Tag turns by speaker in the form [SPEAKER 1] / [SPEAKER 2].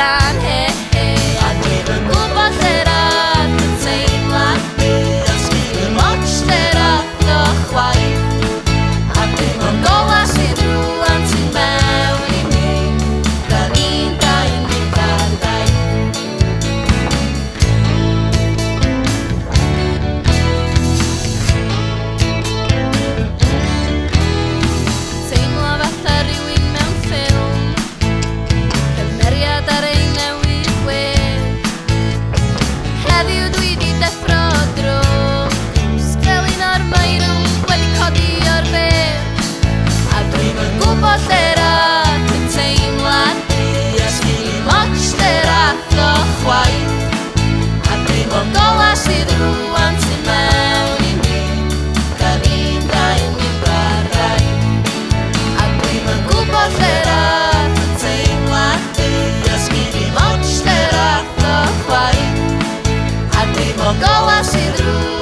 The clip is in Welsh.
[SPEAKER 1] allan A dwi'm yn gwybod lle rath yn teimlad fi Os dwi'n watch lle rath o chwaith A dim ond gola sydd rŵan tu mewn I mi Da ni'n dain mynd ar daith Teimlo fatha rywun mewn ffilm Cymeriad ar ein newydd gwedd Heddiw dwi di deffro drwm Sgelin o'r mairwm wedi codi o'r bedd A dwi'm yn gwybod lle rath yn teimlad fi Os dwi'n watch lle rath o chwaith A dim ond gola sydd rŵan tu mewn I mi Da ni'n dain mynd ar raith A dwi'm yn gwybod lle rath yn teimlad fi Os dwi'n watch lle rath o chwaith A dim ond gola sydd rŵan